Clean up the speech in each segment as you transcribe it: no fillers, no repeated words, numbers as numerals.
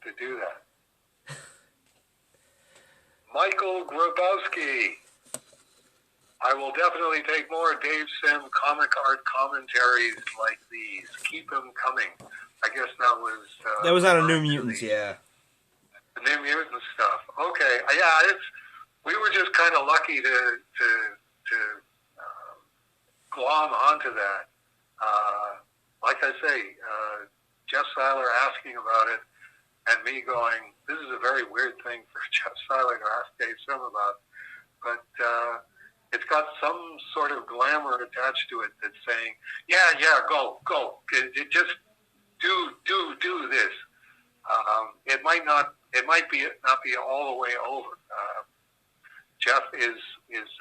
to do that. Michael Grabowski. I will definitely take more Dave Sim comic art commentaries like these. Keep them coming. I guess that was out of New Mutants, yeah. The New Mutants stuff. Okay, yeah, we were just kind of lucky to glom onto that. Like I say, Jeff Seiler asking about it, and me going, this is a very weird thing for Jeff Seiler to ask Dave Sim about, but it's got some sort of glamour attached to it that's saying, yeah, go, just do this. It might not be all the way over. Jeff is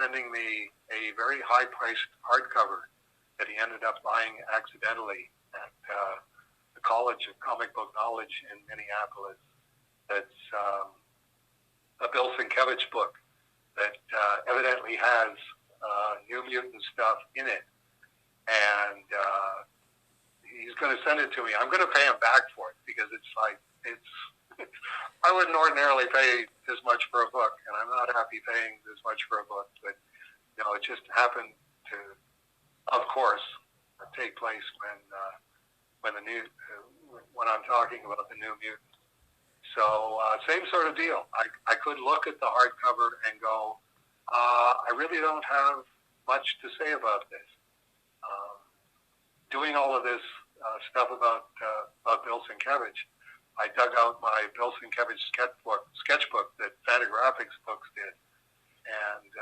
sending me a very high-priced hardcover that he ended up buying accidentally at the College of Comic Book Knowledge in Minneapolis. That's a Bill Sienkiewicz book that evidently has New Mutant stuff in it, and he's going to send it to me. I'm going to pay him back for it because it's I wouldn't ordinarily pay this much for a book, and I'm not happy paying this much for a book, but it just happened to, of course, take place when I'm talking about the New Mutant. So same sort of deal. I could look at the hardcover and go, I really don't have much to say about this. Doing all of this stuff about Bill Sienkiewicz, I dug out my Bill Sienkiewicz sketchbook that Fantagraphics Books did, and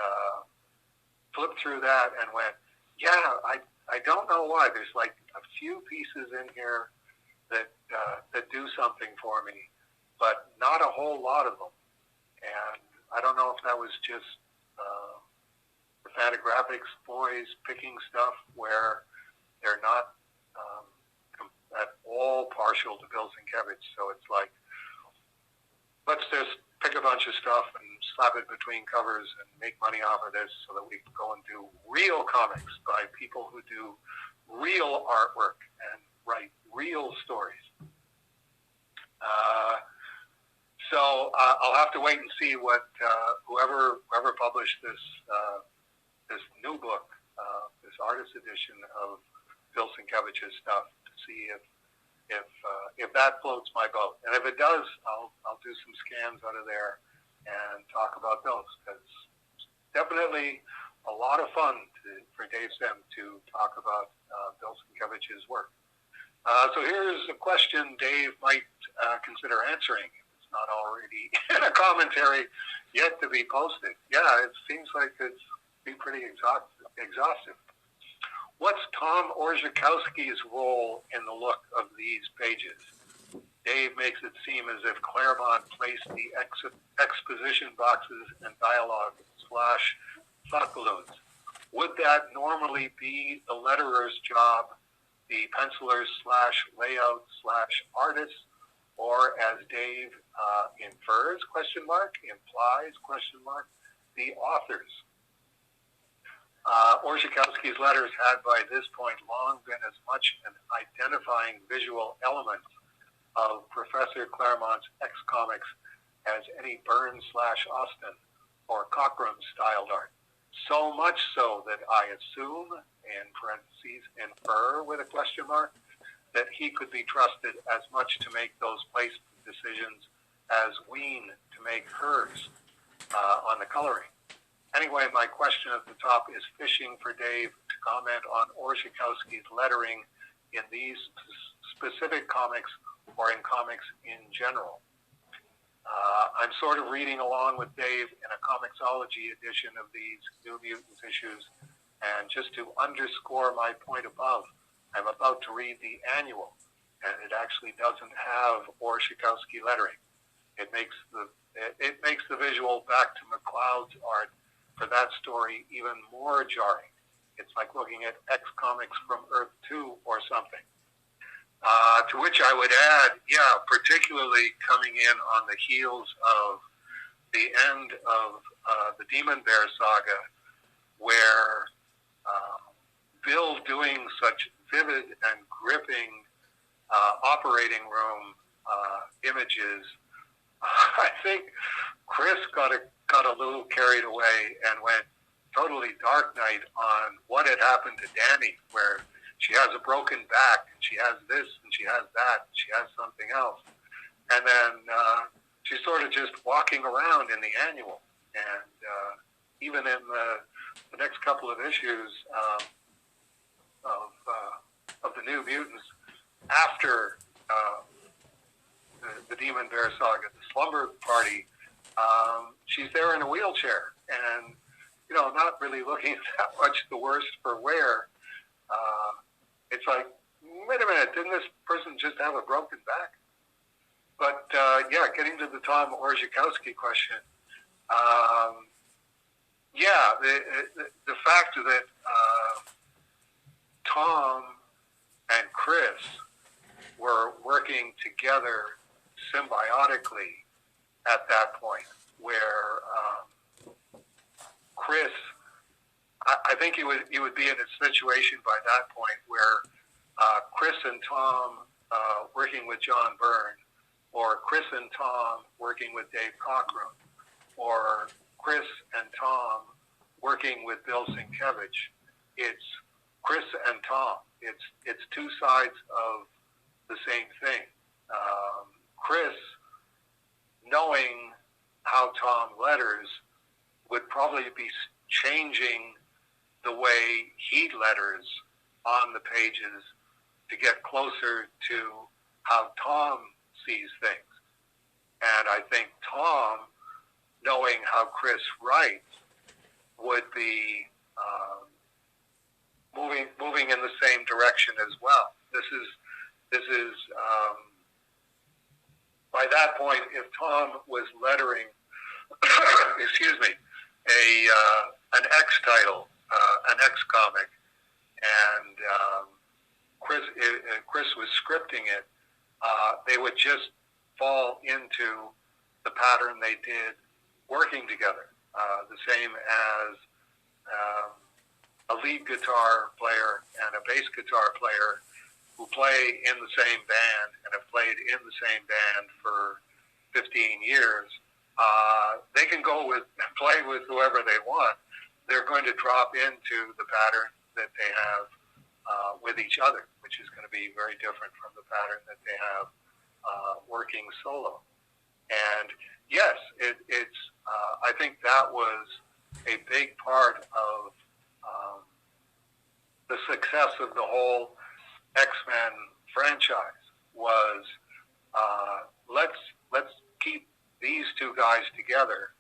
flipped through that and went, yeah, I don't know why. There's like a few pieces in here that do something for me, but not a whole lot of them. And I don't know if that was just the Fantagraphics boys picking stuff where they're not at all partial to Bill Sienkiewicz. So it's like, let's just pick a bunch of stuff and slap it between covers and make money off of this so that we can go and do real comics by people who do real artwork and write real stories. So I'll have to wait and see what whoever published this new book, this artist edition of Bill Sienkiewicz's stuff, to see if that floats my boat. And if it does, I'll do some scans out of there and talk about those, because it's definitely a lot of fun for Dave Sim to talk about Bill Sienkiewicz's work. So here's a question Dave might consider answering if it's not already in a commentary yet to be posted. Yeah, it seems like it's be pretty exhaustive. What's Tom Orzechowski's role in the look of these pages? Dave makes it seem as if Claremont placed the exposition boxes and dialogue / thought balloons. Would that normally be the letterer's job, the penciler's / layout / artist, or as Dave infers, implies, the authors? Orzechowski's letters had by this point long been as much an identifying visual element of Professor Claremont's X-Comics as any Byrne / Austin or Cockrum-styled art. So much so that I assume, in parentheses, infer with a question mark, that he could be trusted as much to make those placement decisions as Wein to make hers on the coloring. Anyway, my question at the top is fishing for Dave to comment on Orzechowski's lettering in these specific comics or in comics in general. I'm sort of reading along with Dave in a Comixology edition of these New Mutants issues, and just to underscore my point above, I'm about to read the annual, and it actually doesn't have Orzechowski lettering. It makes the visual back to McLeod's art for that story even more jarring. It's like looking at X Comics from Earth 2 or something. To which I would add, yeah, particularly coming in on the heels of the end of the Demon Bear saga, where Bill doing such vivid and gripping operating room images. I think Chris got a little carried away and went totally Dark Knight on what had happened to Danny, where she has a broken back, and she has this, and she has that, and she has something else. And then she's sort of just walking around in the annual. And even in the next couple of issues of the New Mutants, after the Demon Bear saga, the Slumber Party, she's there in a wheelchair, and not really looking that much the worse for wear. It's like, wait a minute, didn't this person just have a broken back? But getting to the Tom Orzechowski question, the fact that Tom and Chris were working together symbiotically at that point, where Chris, I think he would be in a situation by that point where Chris and Tom working with John Byrne, or Chris and Tom working with Dave Cockrum, or Chris and Tom working with Bill Sienkiewicz. It's Chris and Tom. It's two sides of the same thing. Chris, knowing how Tom letters, would probably be changing the way he letters on the pages to get closer to how Tom sees things. And I think Tom, knowing how Chris writes, would be moving in the same direction as well. This is by that point, if Tom was lettering, excuse me, an X title, an X comic, and Chris was scripting it, they would just fall into the pattern they did working together. The same as a lead guitar player and a bass guitar player who play in the same band and have played in the same band for 15 years. They can play with whoever they want. They're going to drop into the pattern that they have with each other, which is going to be very different from the pattern that they have working solo. And yes, it's. I think that was a big part of the success of the whole X-Men franchise. Was let's keep these two guys together,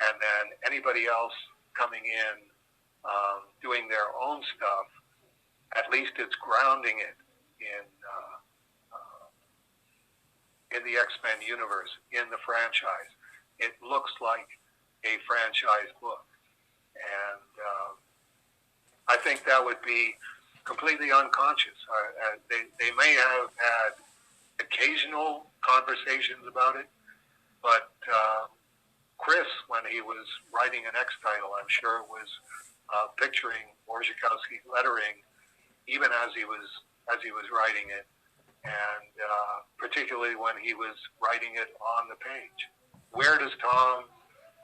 and then anybody else coming in doing their own stuff, at least it's grounding it in the X-Men universe, in the franchise. It looks like a franchise book. And I think that would be completely unconscious. They may have had occasional conversations about it, but Chris, when he was writing an X title, I'm sure was picturing Orzechowski lettering even as he was writing it, and particularly when he was writing it on the page. Where does Tom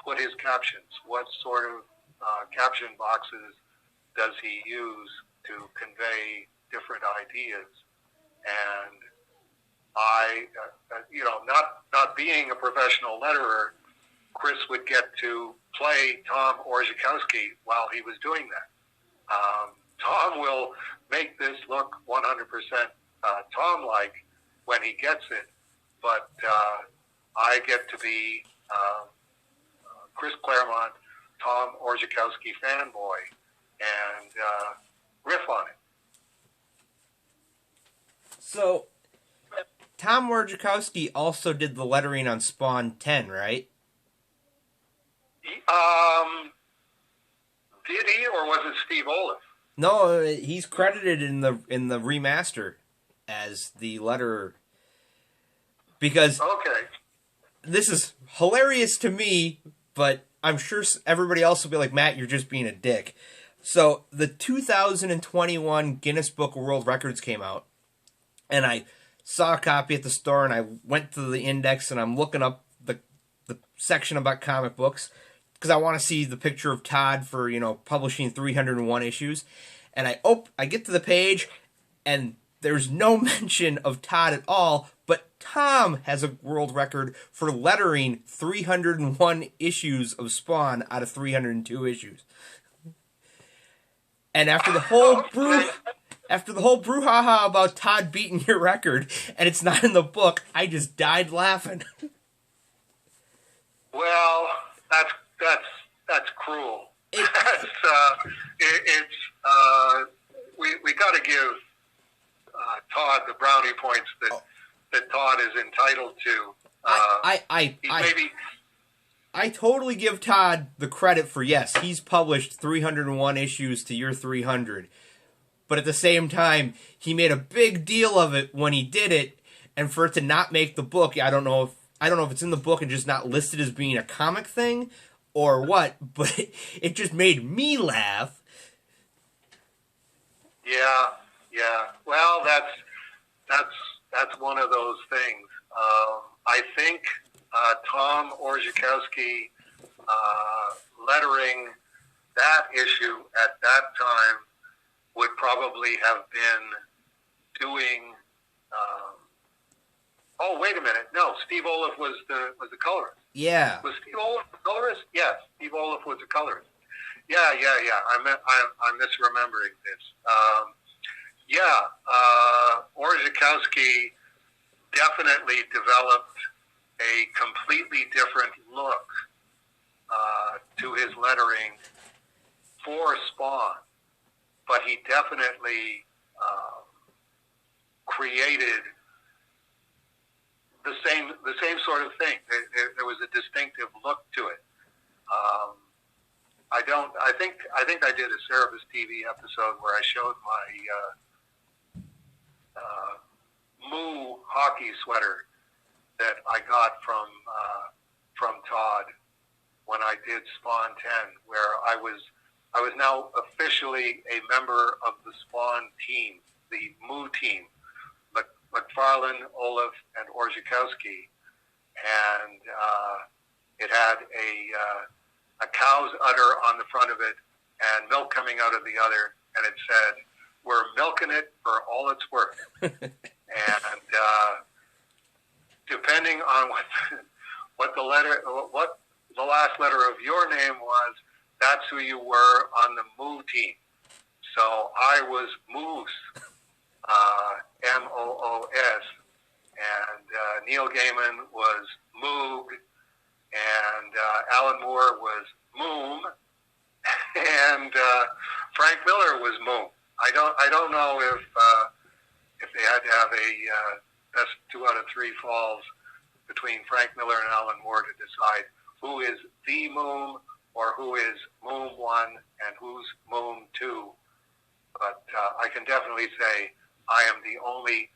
put his captions? What sort of caption boxes does he use to convey different ideas? And I, not being a professional letterer, Chris would get to play Tom Orzechowski while he was doing that. Tom will make this look 100% Tom-like when he gets it, but I get to be Chris Claremont, Tom Orzechowski fanboy, and riff on it. So, Tom Orzechowski also did the lettering on Spawn 10, right? Did he, or was it Steve Olive? No, he's credited in the remaster as the letterer. Because this is hilarious to me, but I'm sure everybody else will be like, Matt, you're just being a dick. So, the 2021 Guinness Book of World Records came out, and I saw a copy at the store, and I went to the index, and I'm looking up the section about comic books, because I want to see the picture of Todd for, publishing 301 issues. And I get to the page, and there's no mention of Todd at all, but Tom has a world record for lettering 301 issues of Spawn out of 302 issues. And after the whole brouhaha about Todd beating your record, and it's not in the book, I just died laughing. Well, that's cruel. We got to give Todd the brownie points that Todd is entitled to. I totally give Todd the credit for, yes, he's published 301 issues to your 300. But at the same time, he made a big deal of it when he did it, and for it to not make the book, I don't know if it's in the book and just not listed as being a comic thing or what, but it just made me laugh. Yeah. Well, that's one of those things. I think Tom Orzechowski lettering that issue at that time would probably have been doing. Oh, wait a minute! No, Steve Oliff was the colorist. Yeah. Was Steve Oliff the colorist? Yes, Steve Oliff was the colorist. Yeah. I'm misremembering this. Orzechowski definitely developed a completely different look to his lettering for Spawn, but he definitely created the same sort of thing. There was a distinctive look to it. I think I did a Cerebus TV episode where I showed my Moo hockey sweater that I got from Todd when I did Spawn 10, where I was now officially a member of the Spawn team, the Moo team, McFarlane, Oliff, and Orzechowski, and it had a cow's udder on the front of it and milk coming out of the other, and it said, "We're milking it for all it's worth." And depending on what the last letter of your name was, that's who you were on the Moo team. So I was Moose. Moos, and Neil Gaiman was Moog, and Alan Moore was Moom, and Frank Miller was Moom. I don't know if they had to have a best 2 out of 3 falls between Frank Miller and Alan Moore to decide who is the Moom or who is Moom 1 and who's Moom 2. But I can definitely say I am the only